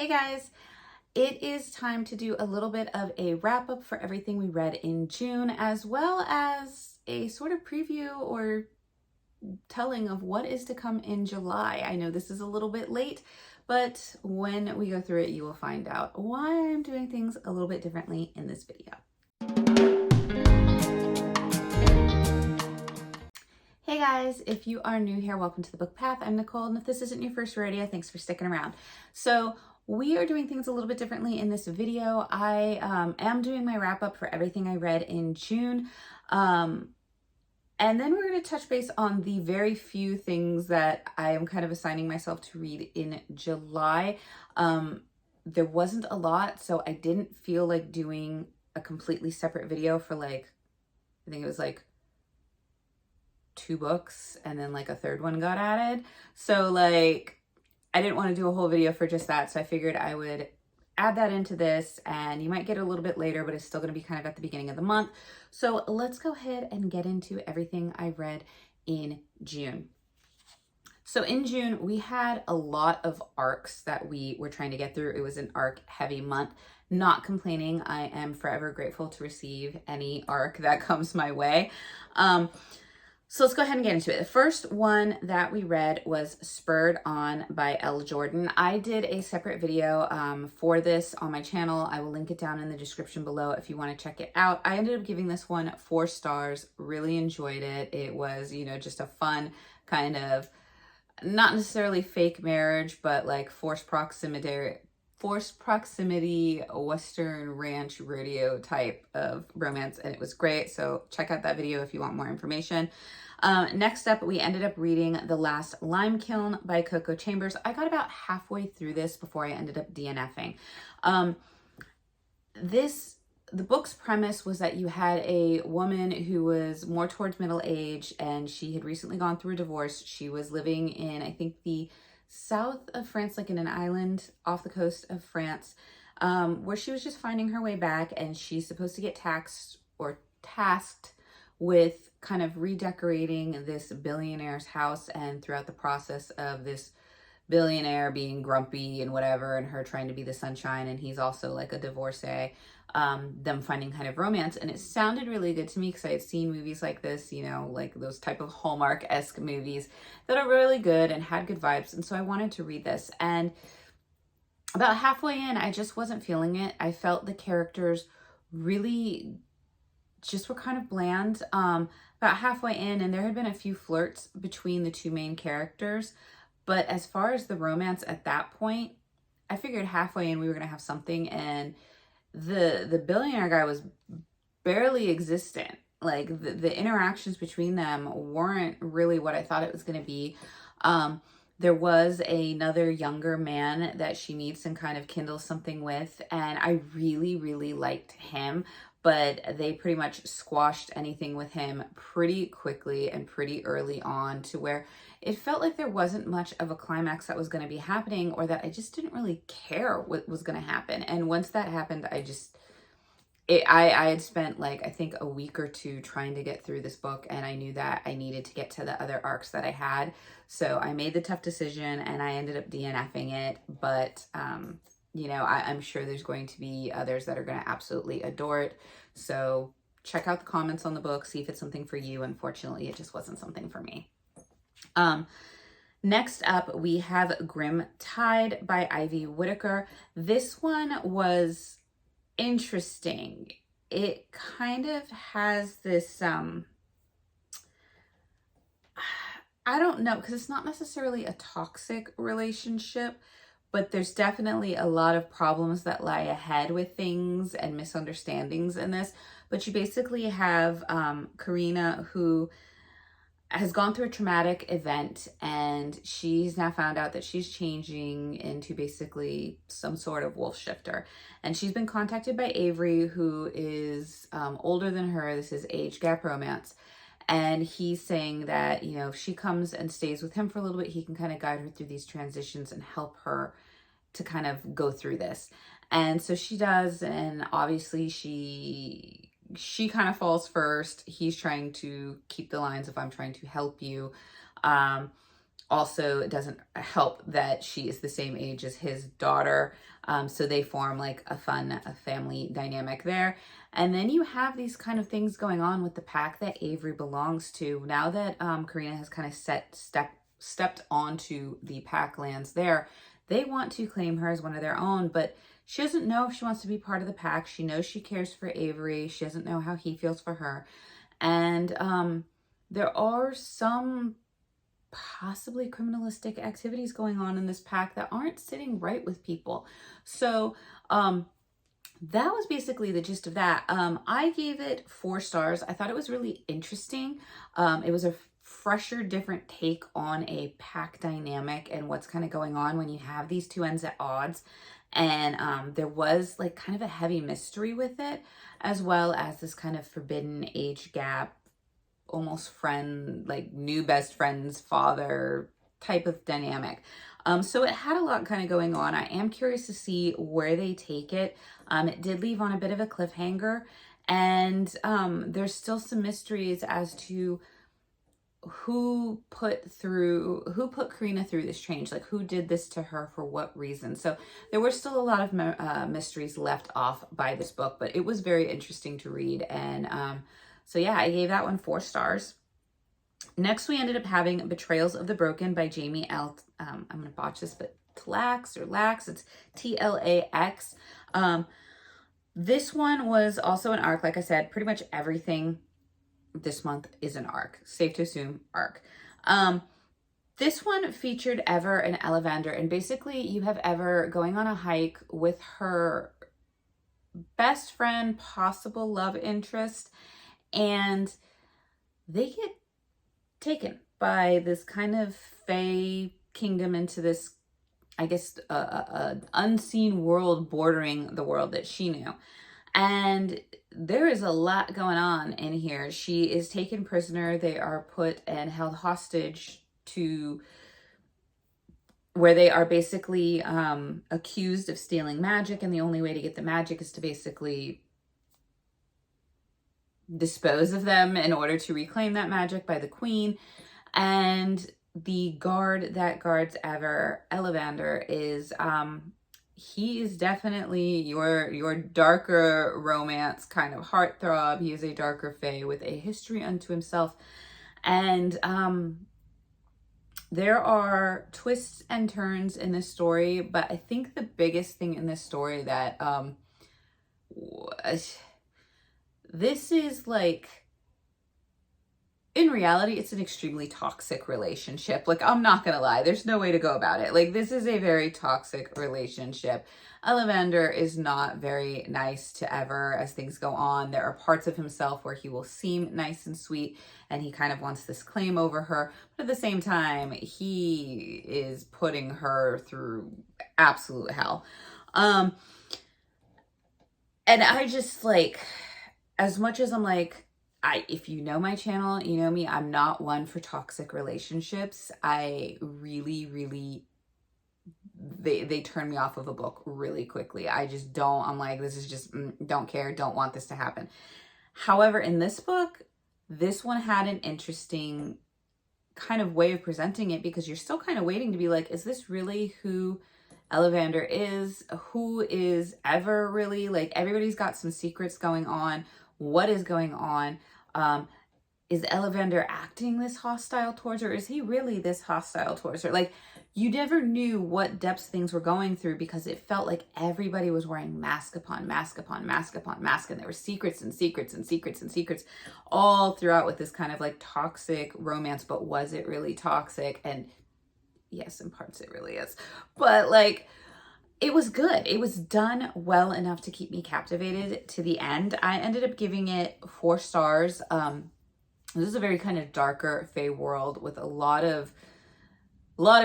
Hey guys, it is time to do a little bit of a wrap up for everything we read in June, as well as a sort of preview or telling of what is to come in July. I know this is a little bit late, but when we go through it, you will find out why I'm doing things a little bit differently in this video. Hey guys, if you are new here, welcome to the Book Path. I'm Nicole, and if this isn't your first rodeo, thanks for sticking around. So we are doing things a little bit differently in this video. I am doing my wrap up for everything I read in June. And then we're going to touch base on the very few things that I am kind of assigning myself to read in July. There wasn't a lot, so I didn't feel like doing a completely separate video for I think it was 2 books and then a third one got added. So I didn't want to do a whole video for just that. So I figured I would add that into this, and you might get it a little bit later, but it's still going to be kind of at the beginning of the month. So let's go ahead and get into everything I read in June. So in June, we had a lot of arcs that we were trying to get through. It was an arc heavy month. Not complaining. I am forever grateful to receive any arc that comes my way. So let's go ahead and get into it. The first one that we read was Spurred On by Elle Jordan. I did a separate video for this on my channel. I will link it down in the description below if you want to check it out. I ended up giving this one 4 stars. Really enjoyed it. It was, just a fun kind of, not necessarily fake marriage, but forced proximity Western ranch rodeo type of romance, and it was great. So check out that video if you want more information. Next up, we ended up reading The Last Lime Kiln by Coco Chambers. I got about halfway through this before I ended up DNFing. The book's premise was that you had a woman who was more towards middle age, and she had recently gone through a divorce. She was living in, I think, the south of France, in an island off the coast of France, where she was just finding her way back, and she's supposed to get tasked with kind of redecorating this billionaire's house, and throughout the process of this billionaire being grumpy and whatever, and her trying to be the sunshine, and he's also a divorcee, them finding kind of romance. And it sounded really good to me because I had seen movies like this, those type of Hallmark-esque movies that are really good and had good vibes. And so I wanted to read this, and about halfway in, I just wasn't feeling it. I felt the characters really just were kind of bland. About halfway in, and there had been a few flirts between the 2 main characters, but as far as the romance at that point, I figured halfway in we were going to have something, and the billionaire guy was barely existent. The interactions between them weren't really what I thought it was going to be. There was another younger man that she meets and kind of kindles something with, and I really, really liked him, but they pretty much squashed anything with him pretty quickly and pretty early on, to where it felt like there wasn't much of a climax that was going to be happening, or that I just didn't really care what was going to happen. And once that happened, I had spent I think a week or 2 trying to get through this book, and I knew that I needed to get to the other arcs that I had. So I made the tough decision, and I ended up DNFing it. But I'm sure there's going to be others that are going to absolutely adore it. So check out the comments on the book, see if it's something for you. Unfortunately, it just wasn't something for me. Next up, we have Grim Tide by Ivy Whitaker. This one was interesting. It kind of has this, I don't know, because it's not necessarily a toxic relationship, but there's definitely a lot of problems that lie ahead with things and misunderstandings in this. But you basically have Karina, who has gone through a traumatic event, and she's now found out that she's changing into basically some sort of wolf shifter. And she's been contacted by Avery, who is older than her. This is age gap romance. And he's saying that, if she comes and stays with him for a little bit, he can kind of guide her through these transitions and help her to kind of go through this. And so she does, and obviously she kind of falls first. He's trying to keep the lines of, I'm trying to help you. Also, it doesn't help that she is the same age as his daughter. So they form like a family dynamic there. And then you have these kind of things going on with the pack that Avery belongs to. Now that Karina has kind of stepped onto the pack lands there, they want to claim her as one of their own, but she doesn't know if she wants to be part of the pack. She knows she cares for Avery. She doesn't know how he feels for her. And there are some possibly criminalistic activities going on in this pack that aren't sitting right with people. So that was basically the gist of that. I gave it 4 stars. I thought it was really interesting. It was a fresher, different take on a pack dynamic and what's kind of going on when you have these two ends at odds. And there was like kind of a heavy mystery with it, as well as this kind of forbidden age gap, almost friend, like new best friend's father type of dynamic. So it had a lot kind of going on. I am curious to see where they take it. It did leave on a bit of a cliffhanger, and there's still some mysteries as to who put Karina through this change, like who did this to her for what reason. So there were still a lot of mysteries left off by this book, but it was very interesting to read. And so yeah, I gave that one 4 stars. Next, we ended up having Betrayals of the Broken by Jamie L. I'm going to botch this, but Tlax or Lax, it's T-L-A-X. This one was also an arc. Like I said, pretty much everything this month is an arc. Safe to assume arc. This one featured Ever and Elevander, and basically you have Ever going on a hike with her best friend, possible love interest, and they get taken by this kind of fae kingdom into this, I guess, unseen world bordering the world that she knew. And there is a lot going on in here. She is taken prisoner. They are put and held hostage to where they are basically accused of stealing magic. And the only way to get the magic is to basically dispose of them in order to reclaim that magic by the queen. And the guard that guards Elevander is he is definitely your darker romance kind of heartthrob. He is a darker fae with a history unto himself. And there are twists and turns in this story, but I think the biggest thing in this story that this is like, in reality, it's an extremely toxic relationship. Like, I'm not gonna lie, there's no way to go about it. Like, this is a very toxic relationship. Elevander is not very nice to Ever as things go on. There are parts of himself where he will seem nice and sweet, and he kind of wants this claim over her. But at the same time, he is putting her through absolute hell. And I just, like, as much as I'm like, if you know my channel, you know me, I'm not one for toxic relationships. I really, they turn me off of a book really quickly. I just don't, I'm like, this is just, don't care, don't want this to happen. However, in this book, this one had an interesting kind of way of presenting it, because you're still kind of waiting to be like, is this really who Elevander is? Who is Ever really? Like, everybody's got some secrets going on. What is going on? Is Elevander acting this hostile towards her? Is he really this hostile towards her? Like, you never knew what depths things were going through, because it felt like everybody was wearing mask upon mask upon mask upon mask, and there were secrets and secrets and secrets and secrets all throughout with this kind of like toxic romance. But was it really toxic? And yes, in parts it really is. But like, it was good. It was done well enough to keep me captivated to the end. I ended up giving it 4 stars. This is a very kind of darker fae world with a lot of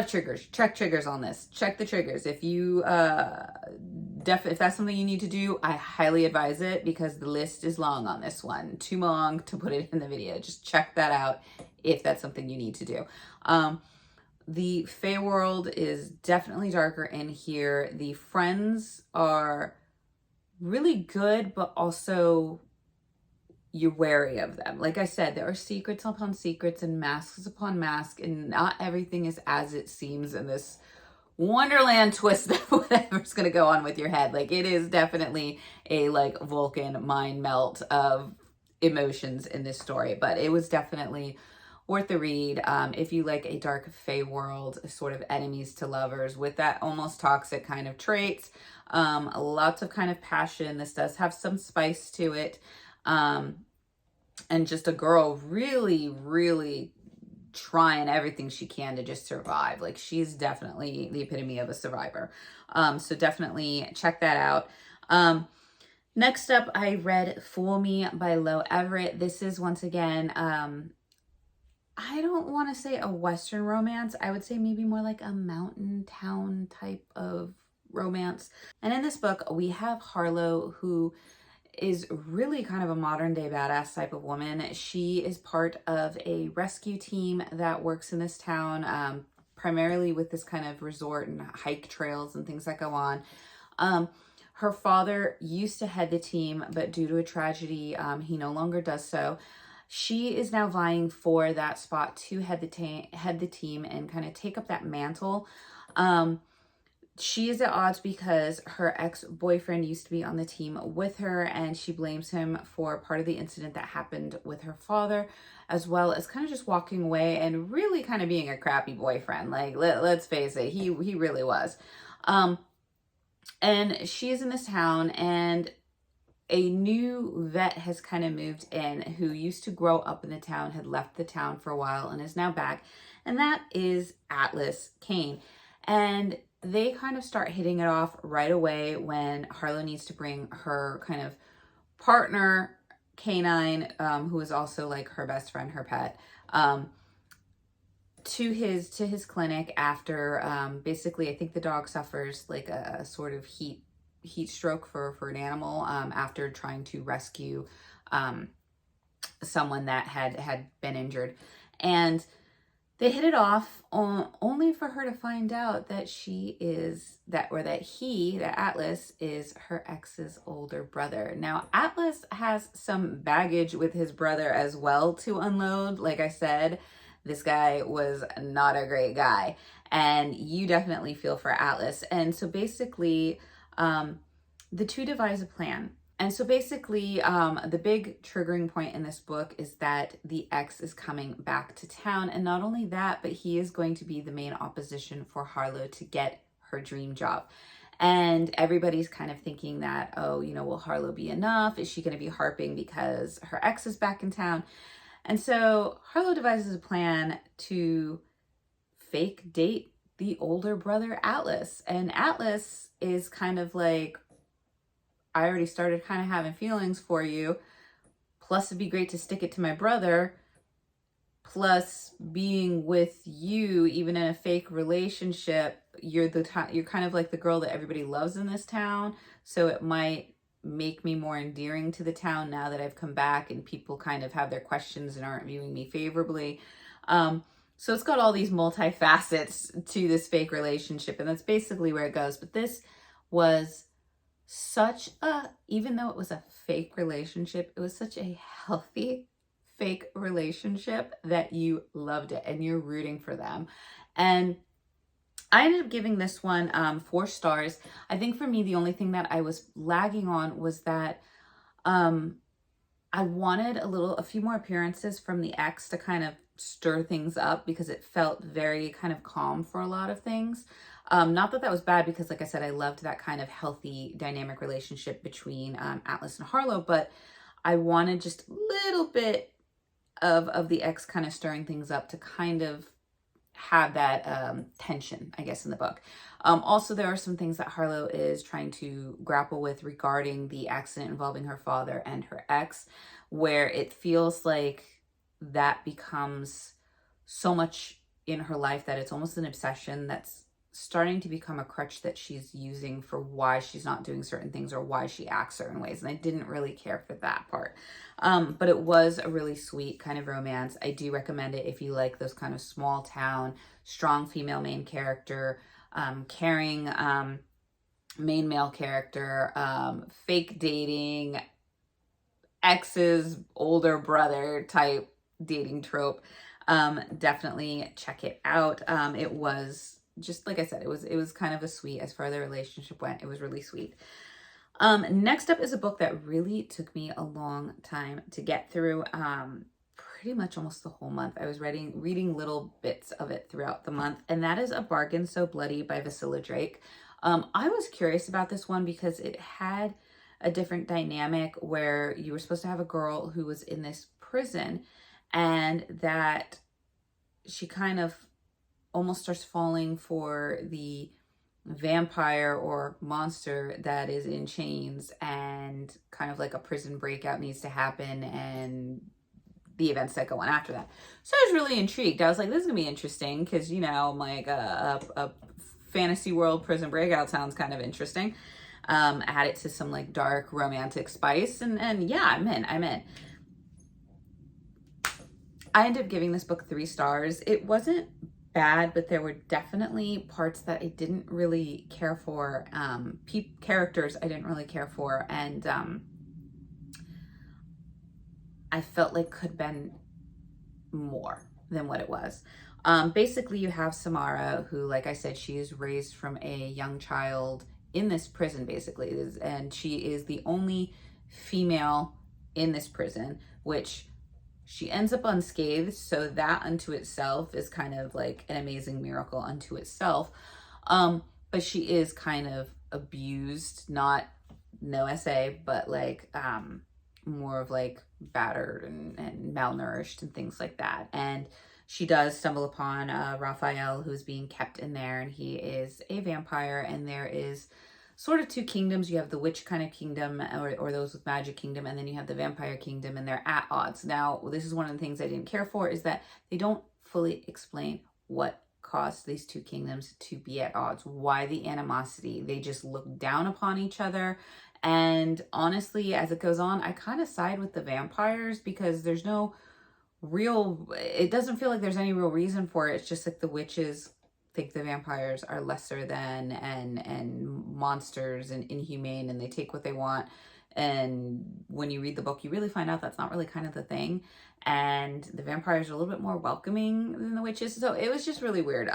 triggers. Check triggers on this. Check the triggers. If you if that's something you need to do, I highly advise it, because the list is long on this one. Too long to put it in the video. Just check that out if that's something you need to do. The fae world is definitely darker in here. The friends are really good, but also you're wary of them. Like I said, there are secrets upon secrets and masks upon masks, and not everything is as it seems in this Wonderland twist of whatever's going to go on with your head. Like, it is definitely a like Vulcan mind melt of emotions in this story, but it was definitely worth the read. If you like a dark fae world, sort of enemies to lovers with that almost toxic kind of traits, lots of kind of passion. This does have some spice to it. And just a girl really, really trying everything she can to just survive. Like, she's definitely the epitome of a survivor. So definitely check that out. Next up, I read Fool Me by Lo Everett. This is once again, I don't want to say a Western romance. I would say maybe more like a mountain town type of romance. And in this book, we have Harlow, who is really kind of a modern day badass type of woman. She is part of a rescue team that works in this town, primarily with this kind of resort and hike trails and things that go on. Her father used to head the team, but due to a tragedy, he no longer does so. She is now vying for that spot to head the team and kind of take up that mantle. She is at odds because her ex-boyfriend used to be on the team with her, and she blames him for part of the incident that happened with her father, as well as kind of just walking away and really kind of being a crappy boyfriend. Like, let's face it, he really was. And she is in this town, and a new vet has kind of moved in who used to grow up in the town, had left the town for a while, and is now back. And that is Atlas Kane. And they kind of start hitting it off right away when Harlow needs to bring her kind of partner, canine, who is also like her best friend, her pet, to his clinic after basically, I think the dog suffers like a sort of heat stroke for an animal after trying to rescue someone that had been injured. And they hit it off only for her to find out that that Atlas is her ex's older brother. Now, Atlas has some baggage with his brother as well to unload. Like I said, this guy was not a great guy, and you definitely feel for Atlas. And so basically, the two devise a plan. And so basically, the big triggering point in this book is that the ex is coming back to town. And not only that, but he is going to be the main opposition for Harlow to get her dream job. And everybody's kind of thinking that, oh, will Harlow be enough? Is she going to be harping because her ex is back in town? And so Harlow devises a plan to fake date the older brother, Atlas. And Atlas is kind of like, I already started kind of having feelings for you. Plus, it'd be great to stick it to my brother. Plus, being with you, even in a fake relationship, you're kind of like the girl that everybody loves in this town. So it might make me more endearing to the town now that I've come back and people kind of have their questions and aren't viewing me favorably. So it's got all these multifacets to this fake relationship, and that's basically where it goes. But this was even though it was a fake relationship, it was such a healthy fake relationship that you loved it and you're rooting for them. And I ended up giving this one 4 stars. I think for me, the only thing that I was lagging on was that I wanted a few more appearances from the ex to kind of stir things up, because it felt very kind of calm for a lot of things. Not that was bad, because like I said, I loved that kind of healthy dynamic relationship between Atlas and Harlow, but I wanted just a little bit of the ex kind of stirring things up to kind of have that tension, I guess, in the book. Also, there are some things that Harlow is trying to grapple with regarding the accident involving her father and her ex, where it feels like that becomes so much in her life that it's almost an obsession that's starting to become a crutch that she's using for why she's not doing certain things or why she acts certain ways. And I didn't really care for that part. But it was a really sweet kind of romance. I do recommend it if you like those kind of small town, strong female main character, caring main male character, fake dating, ex's older brother type dating trope. Definitely check it out. It was just like I said, it was kind of a sweet, as far as the relationship went, it was really sweet. Next up is a book that really took me a long time to get through. Pretty much almost the whole month. I was reading little bits of it throughout the month, and that is A Bargain So Bloody by Vasilla Drake. I was curious about this one because it had a different dynamic where you were supposed to have a girl who was in this prison, and that she kind of almost starts falling for the vampire or monster that is in chains, and kind of like a prison breakout needs to happen, and the events that go on after that. So I was really intrigued. I was like, this is gonna be interesting because, you know, like a fantasy world prison breakout sounds kind of interesting. Add it to some like dark romantic spice, and yeah, I'm in. I ended up giving this book 3 stars. It wasn't bad, but there were definitely parts that I didn't really care for, characters I didn't really care for, and I felt like could have been more than what it was. Basically, you have Samara, who, like I said, she is raised from a young child in this prison, basically, and she is the only female in this prison, which she ends up unscathed. So that unto itself is kind of like an amazing miracle unto itself. But she is kind of abused, not no SA, but like more of like battered and malnourished and things like that. And she does stumble upon Raphael, who's being kept in there, and he is a vampire. And there is sort of 2 kingdoms. You have the witch kind of kingdom, or those with magic kingdom, and then you have the vampire kingdom, and they're at odds. Now, this is one of the things I didn't care for, is that they don't fully explain what caused these 2 kingdoms to be at odds. Why the animosity? They just look down upon each other. And honestly, as it goes on, I kind of side with the vampires because there's no real, it doesn't feel like there's any real reason for it. It's just like the witches think the vampires are lesser than and monsters and inhumane, and they take what they want. And when you read the book, you really find out that's not really kind of the thing. And the vampires are a little bit more welcoming than the witches. So it was just really weird.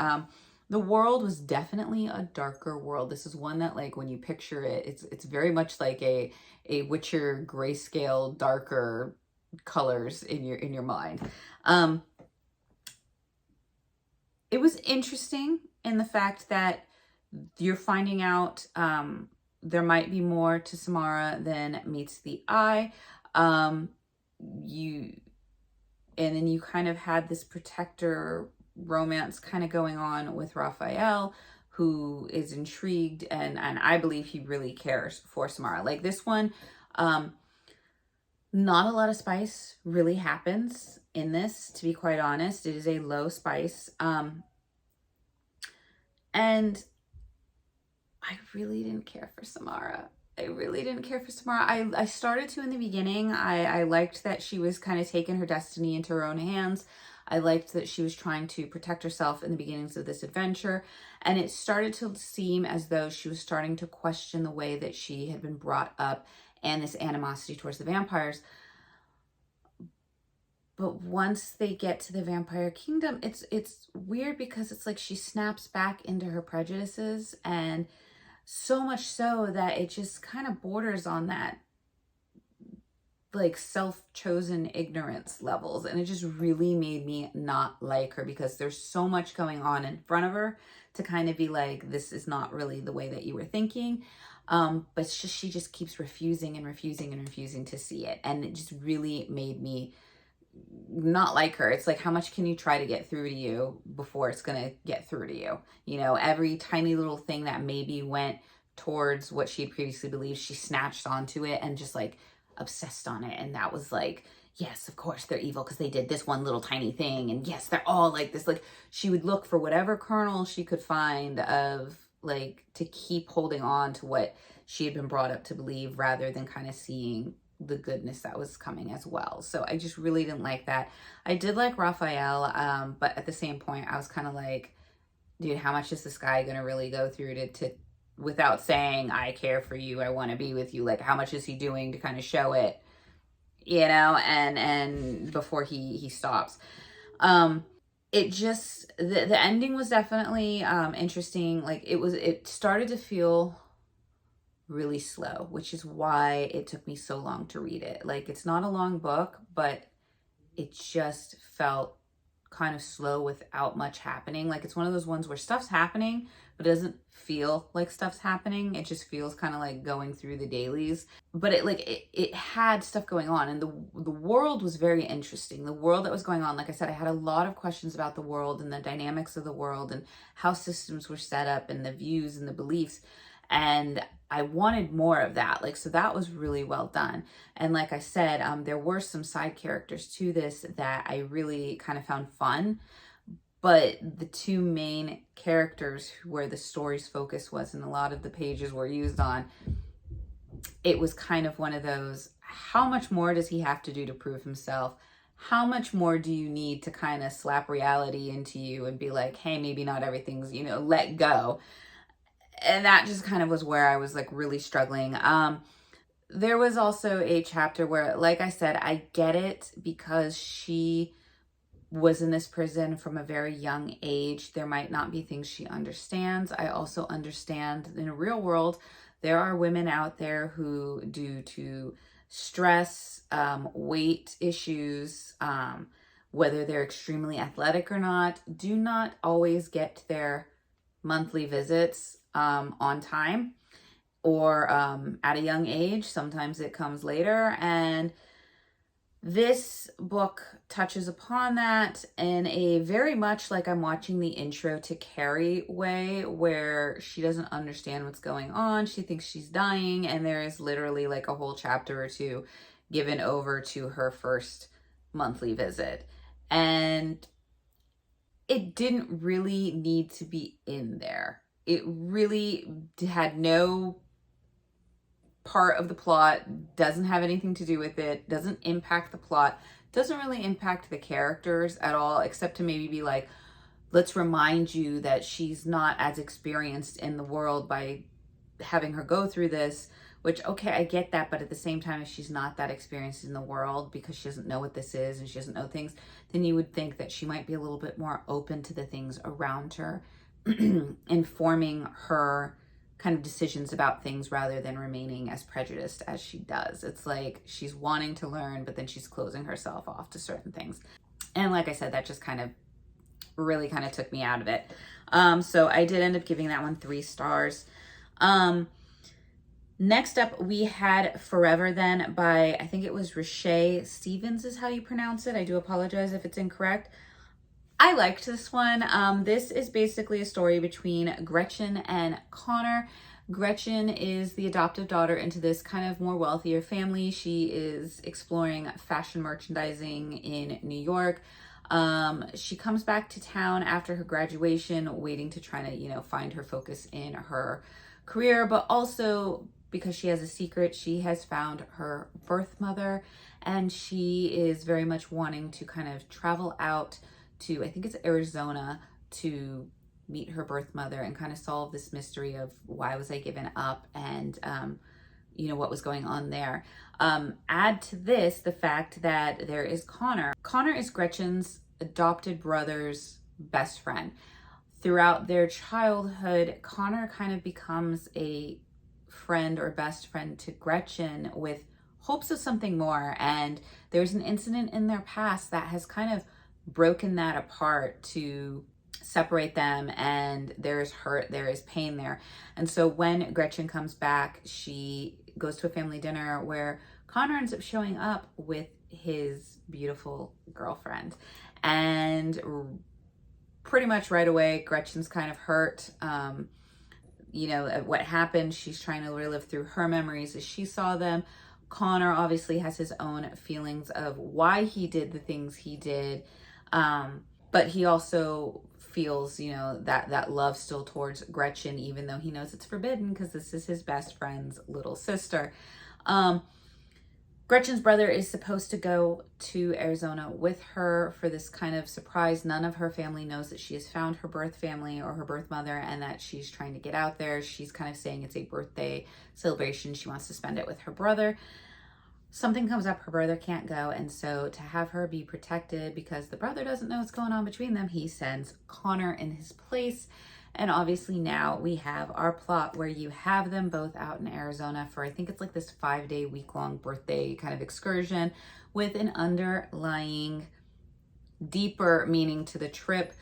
The world was definitely a darker world. This is one that, like, when you picture it, it's very much like a Witcher grayscale, darker colors in your mind. It was interesting in the fact that you're finding out there might be more to Samara than meets the eye. And then you kind of had this protector romance kind of going on with Raphael, who is intrigued, and I believe he really cares for Samara. Like this one, not a lot of spice really happens in this, to be quite honest. It is a low spice. And I really didn't care for Samara. I started to in the beginning. I liked that she was kind of taking her destiny into her own hands. I liked that she was trying to protect herself in the beginnings of this adventure. And it started to seem as though she was starting to question the way that she had been brought up and this animosity towards the vampires. But once they get to the vampire kingdom, it's weird because it's like she snaps back into her prejudices, and so much so that it just kind of borders on that like self-chosen ignorance levels. And it just really made me not like her because there's so much going on in front of her to kind of be like, this is not really the way that you were thinking. But she just keeps refusing to see it. And it just really made me not like her. It's like, how much can you try to get through to you before it's going to get through to you? You know, every tiny little thing that maybe went towards what she had previously believed, she snatched onto it and just like obsessed on it. And that was like, yes, of course they're evil because they did this one little tiny thing. And yes, they're all like this. Like she would look for whatever kernel she could find of like to keep holding on to what she had been brought up to believe, rather than kind of seeing the goodness that was coming as well. So I just really didn't like that. I did like Raphael, but at the same point I was kind of like, dude, how much is this guy gonna really go through to without saying I care for you, I want to be with you? Like, how much is he doing to kind of show it and before he stops. Um, it just, the ending was definitely interesting. Like it started to feel really slow, which is why it took me so long to read it. Like it's not a long book, but it just felt kind of slow without much happening. Like it's one of those ones where stuff's happening, but it doesn't feel like stuff's happening. It just feels kind of like going through the dailies. But it had stuff going on, and the world was very interesting. The world that was going on, like I said, I had a lot of questions about the world and the dynamics of the world and how systems were set up and the views and the beliefs. And I wanted more of that. Like, so that was really well done. And like I said, there were some side characters to this that I really kind of found fun. But the two main characters where the story's focus was and a lot of the pages were used on, it was kind of one of those, how much more does he have to do to prove himself? How much more do you need to kind of slap reality into you and be like, hey, maybe not everything's, let go. And that just kind of was where I was like really struggling. There was also a chapter where, like I said, I get it because she was in this prison from a very young age. There might not be things she understands. I also understand in the real world, there are women out there who, due to stress, weight issues, whether they're extremely athletic or not, do not always get their monthly visits on time or at a young age. Sometimes it comes later. And this book touches upon that in a very much like I'm watching the intro to Carrie way, where she doesn't understand what's going on. She thinks she's dying, and there is literally like a whole chapter or two given over to her first monthly visit. And it didn't really need to be in there. It really had no part of the plot, doesn't have anything to do with it, doesn't impact the plot, doesn't really impact the characters at all, except to maybe be like, let's remind you that she's not as experienced in the world by having her go through this, which, okay, I get that, but at the same time, if she's not that experienced in the world because she doesn't know what this is and she doesn't know things, then you would think that she might be a little bit more open to the things around her, informing her kind of decisions about things rather than remaining as prejudiced as she does. It's like she's wanting to learn, but then she's closing herself off to certain things. And like I said, that just kind of really kind of took me out of it. So I did end up giving that one 3 stars. Next up, we had Forever Then by, I think it was Rashay Stevens is how you pronounce it. I do apologize if it's incorrect. I liked this one. This is basically a story between Gretchen and Connor. Gretchen is the adoptive daughter into this kind of more wealthier family. She is exploring fashion merchandising in New York. She comes back to town after her graduation, waiting to try to, find her focus in her career, but also because she has a secret, she has found her birth mother, and she is very much wanting to kind of travel out to, I think it's Arizona, to meet her birth mother and kind of solve this mystery of why was I given up, and what was going on there. Add to this the fact that there is Connor. Connor is Gretchen's adopted brother's best friend. Throughout their childhood, Connor kind of becomes a friend or best friend to Gretchen with hopes of something more. And there's an incident in their past that has kind of broken that apart to separate them, and there's hurt, there is pain there. And so when Gretchen comes back, she goes to a family dinner where Connor ends up showing up with his beautiful girlfriend. And pretty much right away, Gretchen's kind of hurt. What happened, she's trying to relive through her memories as she saw them. Connor obviously has his own feelings of why he did the things he did. But he also feels, that love still towards Gretchen, even though he knows it's forbidden because this is his best friend's little sister. Gretchen's brother is supposed to go to Arizona with her for this kind of surprise. None of her family knows that she has found her birth family or her birth mother and that she's trying to get out there. She's kind of saying it's a birthday celebration. She wants to spend it with her brother. something comes up, her brother can't go, and so to have her be protected because the brother doesn't know what's going on between them, he sends Connor in his place. And obviously now we have our plot where you have them both out in Arizona for, I think it's like this 5-day, week-long birthday kind of excursion with an underlying deeper meaning to the trip.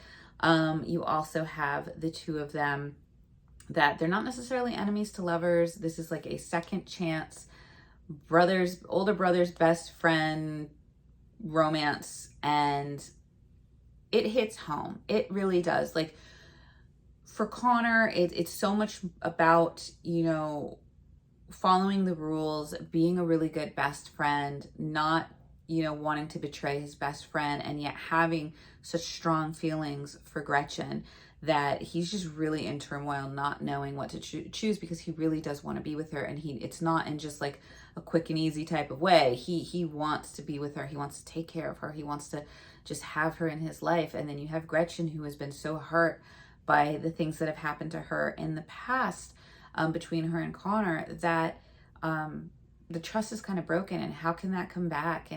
You also have the two of them that they're not necessarily enemies to lovers. This is like a second chance older brother's best friend romance, and it hits home. It really does. Like for Connor, it's so much about, following the rules, being a really good best friend, not, wanting to betray his best friend, and yet having such strong feelings for Gretchen that he's just really in turmoil, not knowing what to choose because he really does want to be with her. And it's not in just like a quick and easy type of way. He wants to be with her. He wants to take care of her. He wants to just have her in his life. And then you have Gretchen, who has been so hurt by the things that have happened to her in the past, between her and Connor, that the trust is kind of broken. And how can that come back?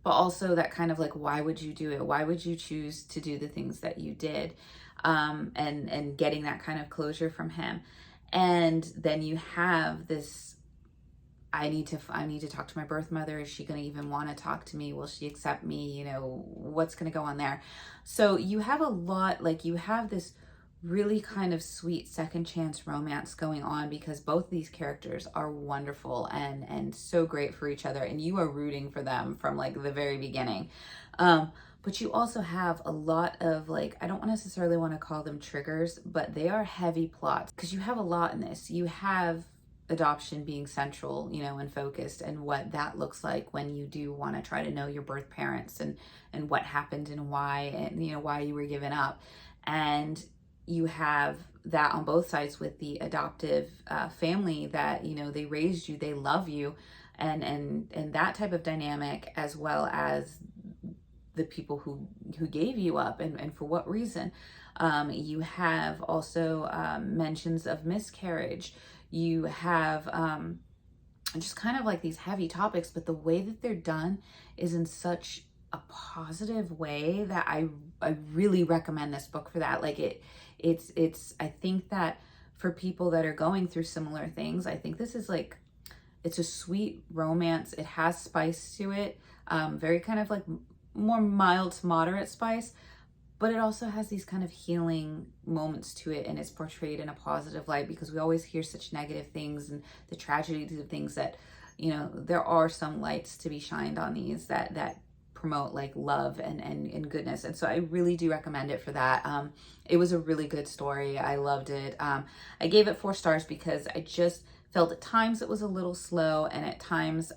But also that kind of like, why would you do it? Why would you choose to do the things that you did? And getting that kind of closure from him. And then you have this, I need to talk to my birth mother. Is she going to even want to talk to me? Will she accept me? What's going to go on there? So you have a lot, like you have this really kind of sweet second chance romance going on because both these characters are wonderful and so great for each other, and you are rooting for them from like the very beginning. But you also have a lot of, like, I don't necessarily want to call them triggers, but they are heavy plots because you have a lot in this. You have adoption being central, and focused, and what that looks like when you do want to try to know your birth parents and what happened and why, and why you were given up. And you have that on both sides with the adoptive family that, they raised you, they love you, and that type of dynamic, as well as the people who gave you up and for what reason. You have also mentions of miscarriage. You have just kind of like these heavy topics, but the way that they're done is in such a positive way that I really recommend this book for that. Like it's I think that for people that are going through similar things, I think this is like, it's a sweet romance. It has spice to it, very kind of like more mild to moderate spice, but it also has these kind of healing moments to it, and it's portrayed in a positive light because we always hear such negative things and the tragedies of things that, there are some lights to be shined on these that promote like love and goodness. And so I really do recommend it for that. It was a really good story. I loved it. I gave it 4 stars because I just felt at times it was a little slow, and at times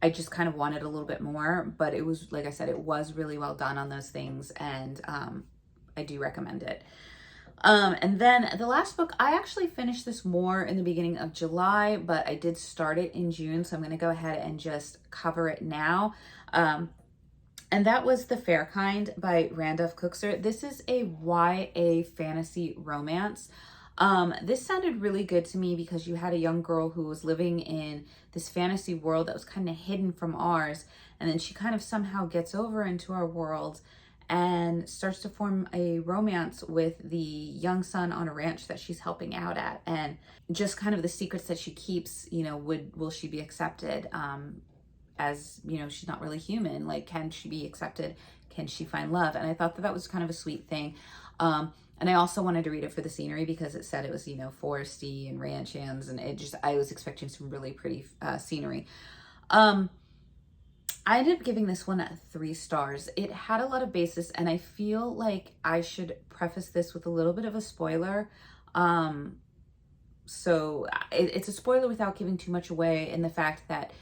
I just kind of wanted a little bit more, but it was, like I said, it was really well done on those things, and I do recommend it. And then the last book, I actually finished this more in the beginning of July, but I did start it in June, so I'm going to go ahead and just cover it now. And that was The Fair Kind by Randolph Cookser. This is a YA fantasy romance. This sounded really good to me because you had a young girl who was living in this fantasy world that was kind of hidden from ours, and then she kind of somehow gets over into our world and starts to form a romance with the young son on a ranch that she's helping out at, and just kind of the secrets that she keeps, will she be accepted, as she's not really human, like, can she be accepted, can she find love? And I thought that was kind of a sweet thing. And I also wanted to read it for the scenery because it said it was, foresty and ranch hands, and I was expecting some really pretty scenery. I ended up giving this one 3 stars. It had a lot of basis, and I feel like I should preface this with a little bit of a spoiler. So it's a spoiler without giving too much away, in the fact that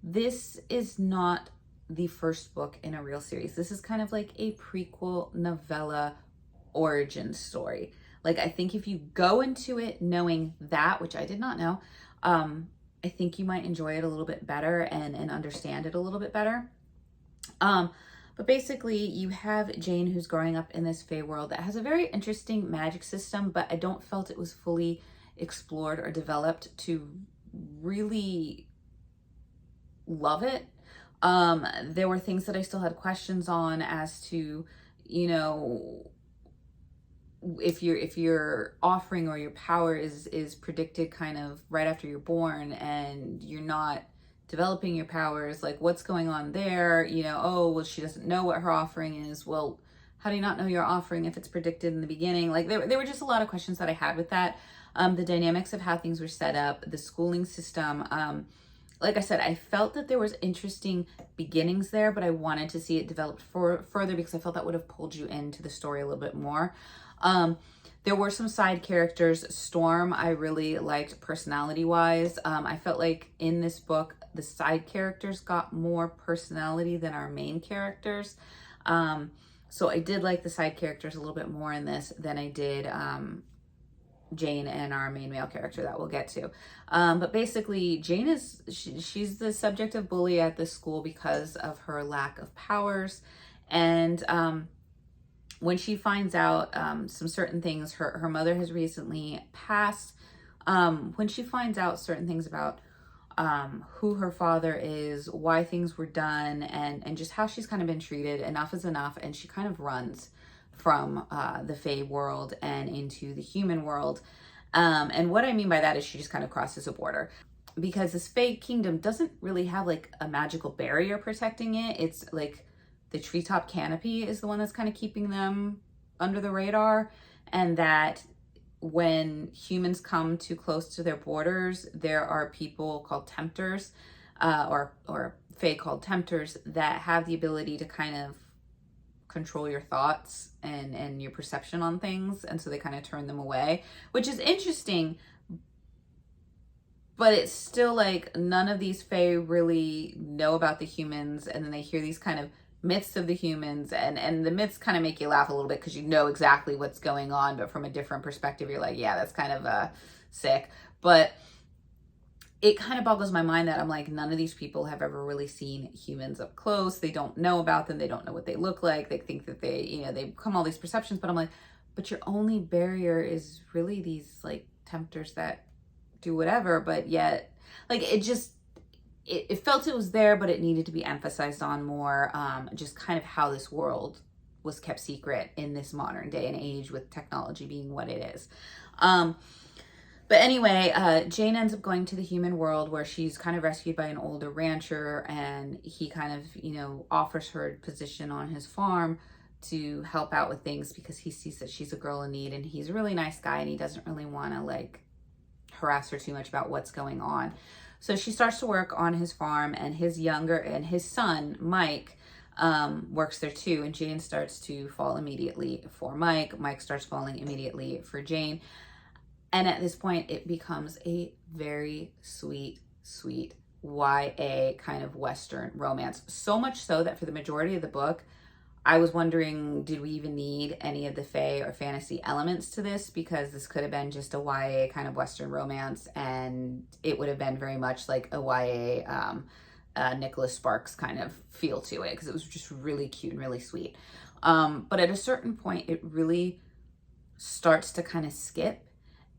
this is not the first book in a real series. This is kind of like a prequel novella origin story. Like, I think if you go into it knowing that, which I did not know, I think you might enjoy it a little bit better and understand it a little bit better. But basically you have Jane, who's growing up in this fae world that has a very interesting magic system, but I don't felt it was fully explored or developed to really love it. There were things that I still had questions on as to, you know, if your offering or your power is predicted kind of right after you're born and you're not developing your powers, like what's going on there? You know, oh well, she doesn't know what her offering is. Well, how do you not know your offering if it's predicted in the beginning? Like there were just a lot of questions that I had with that. The dynamics of how things were set up, the schooling system. Like I said, I felt that there was interesting beginnings there, but I wanted to see it developed further because I felt that would have pulled you into the story a little bit more. Um, there were some side characters. Storm, I really liked personality wise. I felt like in this book, the side characters got more personality than our main characters. So I did like the side characters a little bit more in this than I did Jane and our main male character that we'll get to. But basically, Jane she's the subject of bully at this school because of her lack of powers. And when she finds out some certain things, her mother has recently passed. When she finds out certain things about who her father is, why things were done, and just how she's kind of been treated, enough is enough, and she kind of runs from the Fae world and into the human world. And what I mean by that is she just kind of crosses a border because this Fae kingdom doesn't really have like a magical barrier protecting it. It's like the treetop canopy is the one that's kind of keeping them under the radar, and that when humans come too close to their borders, there are people called tempters, or Fae called tempters, that have the ability to kind of control your thoughts and your perception on things, and so they kind of turn them away, which is interesting. But it's still like none of these Fae really know about the humans, and then they hear these kind of myths of the humans, and the myths kind of make you laugh a little bit because you know exactly what's going on, but from a different perspective you're like, yeah, that's kind of sick. But it kind of boggles my mind that I'm like, none of these people have ever really seen humans up close. They don't know about them. They don't know what they look like. They think that they become all these perceptions. But I'm like, but your only barrier is really these like tempters that do whatever. But yet, like, it felt it was there, but it needed to be emphasized on more. Just kind of how this world was kept secret in this modern day and age with technology being what it is. But anyway, Jane ends up going to the human world where she's kind of rescued by an older rancher, and he kind of, offers her a position on his farm to help out with things because he sees that she's a girl in need, and he's a really nice guy and he doesn't really want to like harass her too much about what's going on. So she starts to work on his farm, and his son, Mike, works there too. And Jane starts to fall immediately for Mike. Mike starts falling immediately for Jane. And at this point, it becomes a very sweet, sweet YA kind of Western romance. So much so that for the majority of the book, I was wondering, did we even need any of the Fae or fantasy elements to this? Because this could have been just a YA kind of Western romance, and it would have been very much like a YA Nicholas Sparks kind of feel to it, because it was just really cute and really sweet. But at a certain point, it really starts to kind of skip.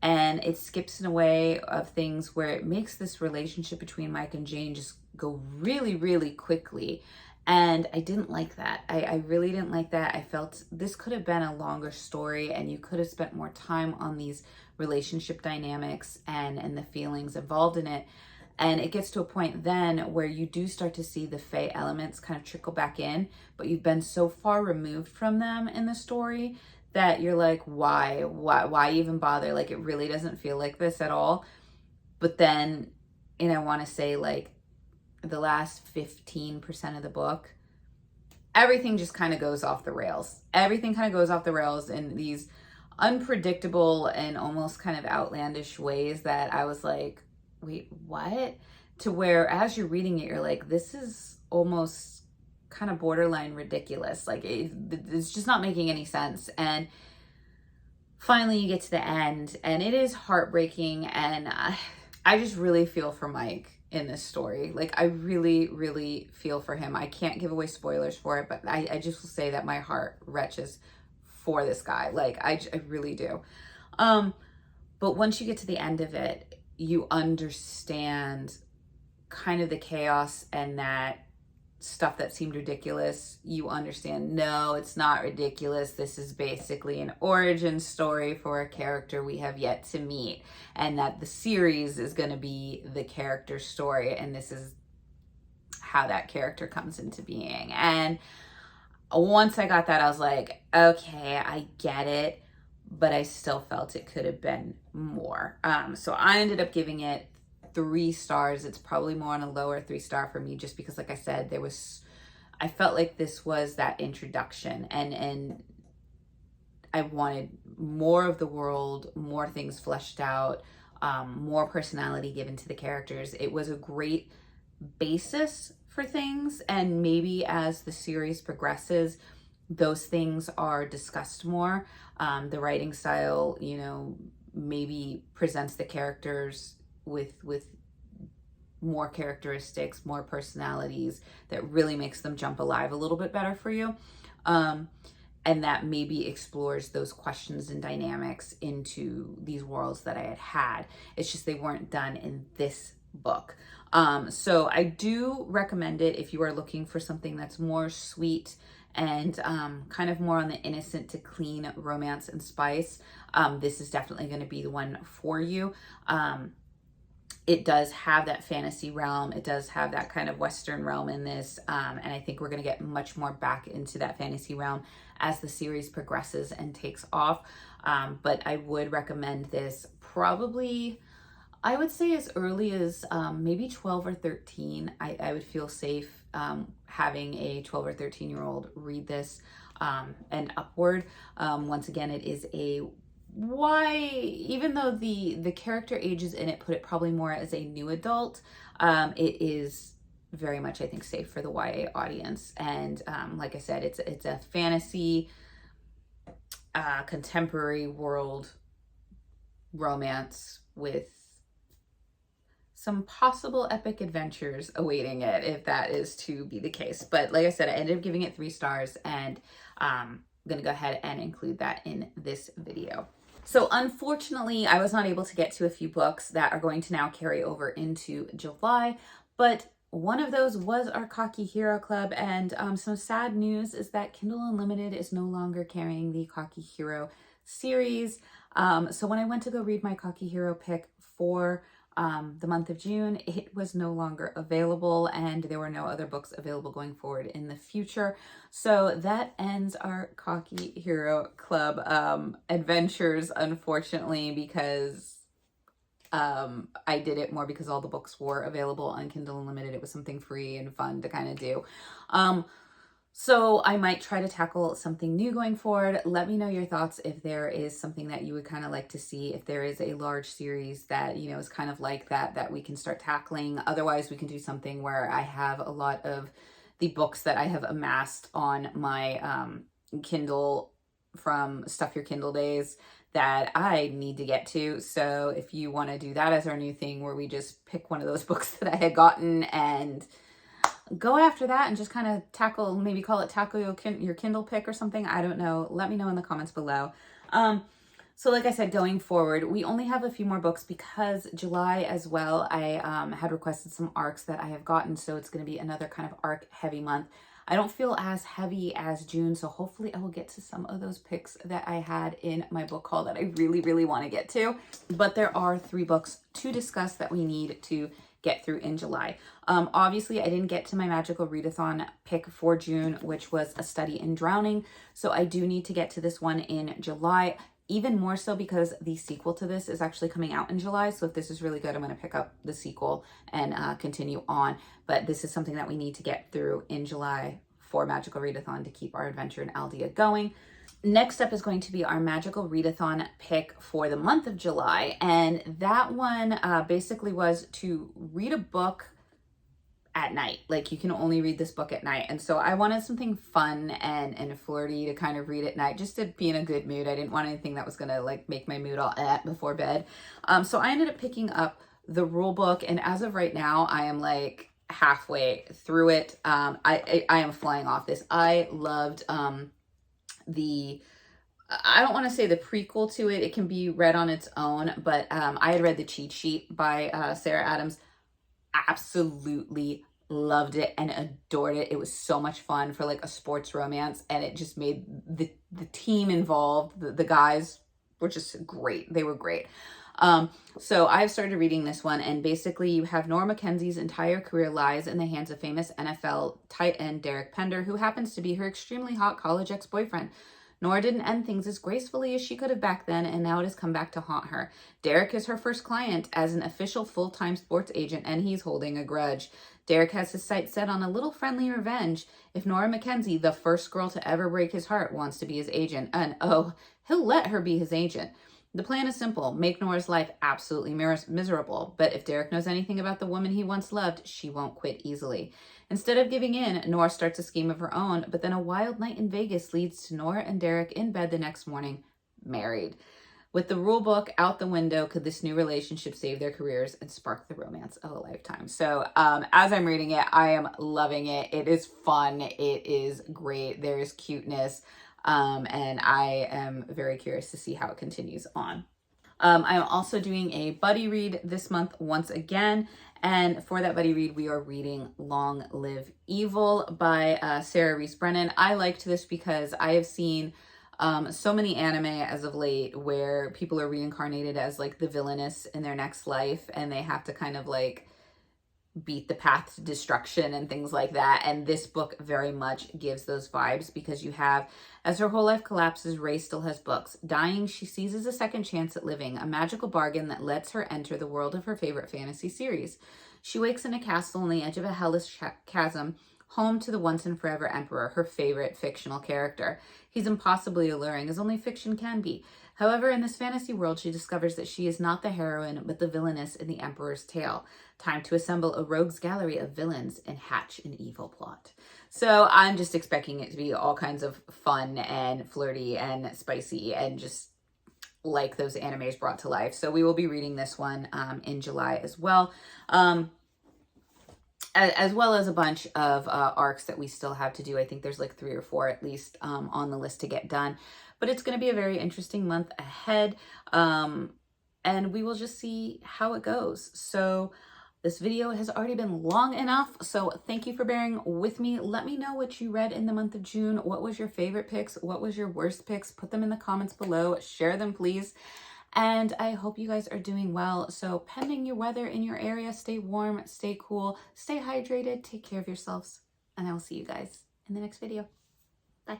And it skips in a way of things where it makes this relationship between Mike and Jane just go really, really quickly. And I didn't like that. I really didn't like that. I felt this could have been a longer story, and you could have spent more time on these relationship dynamics and the feelings involved in it. And it gets to a point then where you do start to see the Fae elements kind of trickle back in, but you've been so far removed from them in the story that you're like, why even bother? Like, it really doesn't feel like this at all. But then, and I want to say like the last 15% of the book, everything just kind of goes off the rails. Everything kind of goes off the rails in these unpredictable and almost kind of outlandish ways that I was like, wait, what? To where as you're reading it, you're like, this is almost kind of borderline ridiculous. Like it's just not making any sense. And finally you get to the end, and it is heartbreaking, and I just really feel for Mike in this story. Like I really, really feel for him. I can't give away spoilers for it, but I just will say that my heart retches for this guy. Like I really do. But once you get to the end of it, you understand kind of the chaos and that stuff that seemed ridiculous, you understand, no, it's not ridiculous. This is basically an origin story for a character we have yet to meet, and that the series is going to be the character's story, and this is how that character comes into being. And once I got that, I was like, okay, I get it, but I still felt it could have been more. So I ended up giving it 3 stars. It's probably more on a lower 3-star for me, just because, like I said, I felt like this was that introduction, and I wanted more of the world, more things fleshed out, more personality given to the characters. It was a great basis for things, and maybe as the series progresses, those things are discussed more. The writing style, maybe presents the characters with more characteristics, more personalities that really makes them jump alive a little bit better for you. And that maybe explores those questions and dynamics into these worlds that I had had. It's just they weren't done in this book. So I do recommend it if you are looking for something that's more sweet and kind of more on the innocent to clean romance and spice. This is definitely going to be the one for you. It does have that fantasy realm. It does have that kind of Western realm in this. And I think we're going to get much more back into that fantasy realm as the series progresses and takes off. But I would recommend this probably, I would say, as early as maybe 12 or 13. I would feel safe having a 12 or 13-year-old read this and upward. Once again, it is even though the character ages in it put it probably more as a new adult, it is very much, I think, safe for the YA audience. And like I said, it's a fantasy contemporary world romance with some possible epic adventures awaiting it, if that is to be the case. But like I said, I ended up giving it 3 stars, and I'm gonna go ahead and include that in this video. So unfortunately, I was not able to get to a few books that are going to now carry over into July, but one of those was our Cocky Hero Club, and some sad news is that Kindle Unlimited is no longer carrying the Cocky Hero series. So when I went to go read my Cocky Hero pick for the month of June, it was no longer available, and there were no other books available going forward in the future. So that ends our Cocky Hero Club adventures, unfortunately, because I did it more because all the books were available on Kindle Unlimited. It was something free and fun to kind of do. So I might try to tackle something new going forward. Let me know your thoughts if there is something that you would kind of like to see, if there is a large series that, is kind of like that we can start tackling. Otherwise, we can do something where I have a lot of the books that I have amassed on my Kindle from Stuff Your Kindle days that I need to get to. So if you want to do that as our new thing, where we just pick one of those books that I had gotten and go after that and just kind of tackle, maybe call it tackle your Kindle pick or something. I don't know. Let me know in the comments below. So like I said, going forward, we only have a few more books because July as well, I had requested some arcs that I have gotten. So it's going to be another kind of arc heavy month. I don't feel as heavy as June, so hopefully I will get to some of those picks that I had in my book haul that I really, really want to get to. But there are 3 books to discuss that we need to get through in July. Obviously, I didn't get to my magical readathon pick for June, which was A Study in Drowning. So I do need to get to this one in July, even more so because the sequel to this is actually coming out in July. So if this is really good, I'm going to pick up the sequel and continue on. But this is something that we need to get through in July for Magical Readathon to keep our adventure in Aldea going. Next up is going to be our Magical Readathon pick for the month of July. And that one basically was to read a book at night. Like, you can only read this book at night. And so I wanted something fun and flirty to kind of read at night, just to be in a good mood. I didn't want anything that was going to like make my mood all before bed. So I ended up picking up the rule book. And as of right now, I am like halfway through it. I am flying off this. I loved I don't want to say the prequel to it. It can be read on its own, but I had read the cheat sheet by Sarah Adams. absolutely loved it and adored it. It was so much fun for like a sports romance, and it just made the team involved, the guys were just great. They were great. So I've started reading this one, and basically you have Nora Mackenzie's entire career lies in the hands of famous NFL tight end Derek Pender, who happens to be her extremely hot college ex-boyfriend. Nora didn't end things as gracefully as she could have back then, and now it has come back to haunt her. Derek is her first client as an official full-time sports agent, and he's holding a grudge. Derek has his sights set on a little friendly revenge if Nora Mackenzie, the first girl to ever break his heart, wants to be his agent. And oh, he'll let her be his agent. The plan is simple: make Nora's life absolutely miserable. But if Derek knows anything about the woman he once loved, she won't quit easily. Instead of giving in, Nora starts a scheme of her own, but then a wild night in Vegas leads to Nora and Derek in bed the next morning, married. With the rule book out the window, could this new relationship save their careers and spark the romance of a lifetime? So as I'm reading it, I am loving it. It is fun. It is great. There is cuteness. And I am very curious to see how it continues on. I'm also doing a buddy read this month once again. And for that buddy read, we are reading Long Live Evil by Sarah Reese Brennan. I liked this because I have seen so many anime as of late where people are reincarnated as like the villainous in their next life, and they have to kind of like beat the path to destruction and things like that. And this book very much gives those vibes, because you have, as her whole life collapses, Ray still has books. Dying, she seizes a second chance at living, a magical bargain that lets her enter the world of her favorite fantasy series. She wakes in a castle on the edge of a hellish chasm, home to the once and forever emperor, her favorite fictional character. He's impossibly alluring, as only fiction can be. However, in this fantasy world, she discovers that she is not the heroine, but the villainess in the emperor's tale. Time to assemble a rogues gallery of villains and hatch an evil plot. So I'm just expecting it to be all kinds of fun and flirty and spicy and just like those animes brought to life. So we will be reading this one in July as well. As well as a bunch of arcs that we still have to do. I think there's like 3 or 4 at least on the list to get done. But it's going to be a very interesting month ahead. And we will just see how it goes. So this video has already been long enough. So thank you for bearing with me. Let me know what you read in the month of June. What was your favorite picks? What was your worst picks? Put them in the comments below. Share them, please. And I hope you guys are doing well. So pending your weather in your area, stay warm, stay cool, stay hydrated, take care of yourselves. And I will see you guys in the next video. Bye.